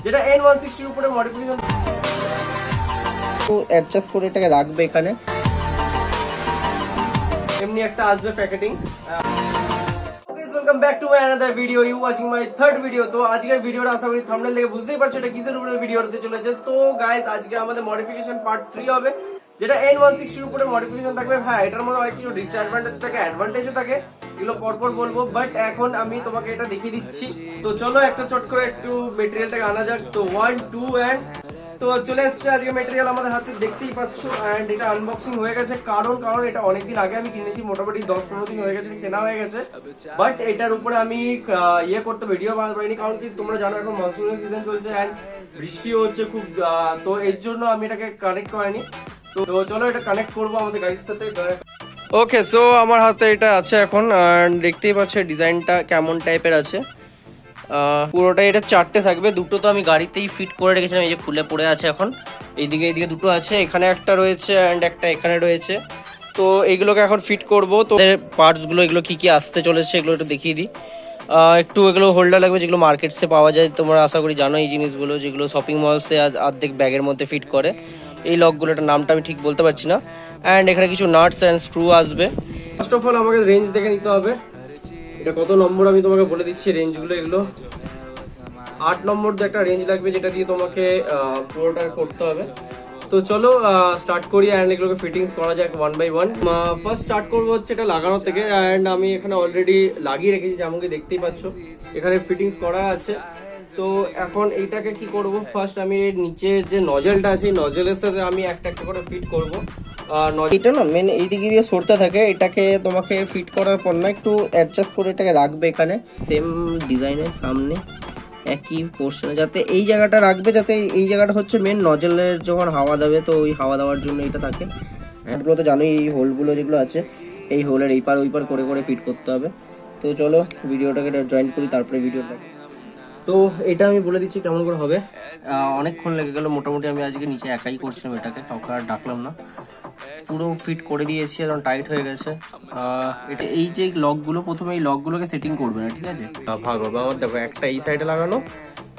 যেটা N160 এর উপরে মডিফিকেশন তো অ্যাডজাস্ট করে এটাকে রাখবে এখানে, এমনি একটা আসবে packeting. Welcome back to my another video, you watching my third video. তো আজকের ভিডিওটা আশা করি থাম্বনেল দেখে বুঝতেই পারছো এটা কিসের উপরে ভিডিও হতে চলেছে। তো গাইস আজকে আমাদের মডিফিকেশন পার্ট 3 হবে, যেটা N160 এর উপরে মডিফিকেশন থাকবে। হ্যাঁ, এটার মধ্যে অনেক কিছু ডিসঅ্যাডভান্টেজ থাকে, অ্যাডভান্টেজও থাকে, এগুলো পরপর বলবো, বাট এখন আমি তোমাকে এটা দেখিয়ে দিচ্ছি। তো চলো একটা চট করে একটু মেটেরিয়ালটাকে আনা যাক। তো 1 2 অ্যান্ড তো চলে এসছে আজকে মেটেরিয়াল আমাদের হাতে, দেখতেই পাচ্ছ। অ্যান্ড এটা আনবক্সিং হয়ে গেছে, কারণ এটা অনেকদিন আগে আমি কিনেছি, মোটামুটি 10-15 দিন হয়ে গেছে কেনা হয়ে গেছে। বাট এটার উপরে আমি করতে ভিডিও বানাতে পারিনি, কারণ কি তোমরা জানো এখন মনসুনের সিজন চলছে অ্যান্ড বৃষ্টিও হচ্ছে খুব, তো এর জন্য আমি এটাকে কানেক্ট করিনি। তো চলো এটা কানেক্ট করবো আমাদের গাড়ির সাথে। ওকে, সো আমার হাতে এটা আছে এখন, দেখতেই পাচ্ছ ডিজাইনটা কেমন টাইপের আছে। পুরোটাই এটা 4টে থাকবে, দুটো তো আমি গাড়িতেই ফিট করে রেখেছিলাম, এই যে খুলে পড়ে আছে এখন। এইদিকে দুটো আছে, এখানে একটা রয়েছে অ্যান্ড একটা এখানে রয়েছে। তো এইগুলোকে এখন ফিট করব। তো পার্টসগুলো এগুলো কি কি আসতে চলেছে এগুলো একটু দেখিয়ে দিই। একটু এগুলো হোল্ডার লাগবে, যেগুলো মার্কেটসে পাওয়া যায়, তোমরা আশা করি জানো এই জিনিসগুলো, যেগুলো শপিং মলসে অর্ধেক ব্যাগের মধ্যে ফিট করে। এই লকগুলো, এটার নামটা আমি ঠিক বলতে পারছি না। অ্যান্ড এখানে কিছু নাটস অ্যান্ড স্ক্রু আসবে। ফার্স্ট অফ অল আমাকে রেঞ্জ দেখে নিতে হবে, এটা কত নম্বর আমি তোমাকে বলে দিচ্ছি রেঞ্জগুলো। এগুলো 8 নম্বর একটা রেঞ্জ লাগবে, যেটা দিয়ে তোমাকে পুরোটা করতে হবে। তো চলো স্টার্ট করি অ্যান্ড এগুলোকে ফিটিংস করা যাক one by one. First start করবো হচ্ছে এটা লাগানো থেকে, অ্যান্ড আমি এখানে অলরেডি লাগিয়ে রেখেছি, যেমন কি দেখতেই পাচ্ছ এখানে ফিটিংস করা আছে। তো এখন এইটাকে কি করব, ফার্স্ট আমি এর নিচের যে নজেলটা আছে এই নজেলের সাথে আমি একটা একটা করে ফিট করবো। এটা না মেন এই দিকে দিয়ে সরতে থাকে, এটাকে তোমাকে ফিট করার পর না একটু অ্যাডজাস্ট করে এটাকে রাখবে এখানে, সেম ডিজাইনের সামনে একই পোর্শনে, যাতে এই জায়গাটা রাখবে, যাতে এই জায়গাটা হচ্ছে মেন নজেলের যখন হাওয়া দেবে, তো ওই হাওয়া দেওয়ার জন্য এটা থাকে। এগুলো তো জানোই, এই হোলগুলো যেগুলো আছে এই হোলের এই পার ওই পার করে করে ফিট করতে হবে। তো চলো ভিডিওটাকে জয়েন করি, তারপরে ভিডিওটা। তো এটা আমি বলে দিচ্ছি কেমন করে হবে। অনেকক্ষণ লেগে গেল, মোটামুটি আমি আজকে নিচে একাই করছিলাম এটাকে, কাউকে আর ডাকলাম না, পুরো ফিট করে দিয়েছি, এখন টাইট হয়ে গেছে। এটা এই যে লকগুলো, প্রথমে এই লকগুলোকে সেটিং করবে না, ঠিক আছে? ভাগ হবে আমার, দেখো একটা এই সাইডে লাগানো,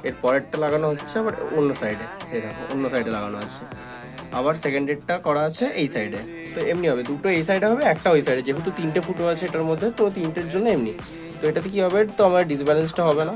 এর পরেরটা লাগানো হচ্ছে আবার অন্য সাইডে, এই দেখো অন্য সাইডে লাগানো আছে, আবার সেকেন্ডেরটা করা আছে এই সাইডে। তো এমনি হবে, দুটো এই সাইডে হবে, একটা ওই সাইডে, যেহেতু 3টে ফুটো আছে এটার মধ্যে, তো 3টের জন্য এমনি। তো এটাতে কি হবে, তো আমার ডিসব্যালেন্সটা হবে না,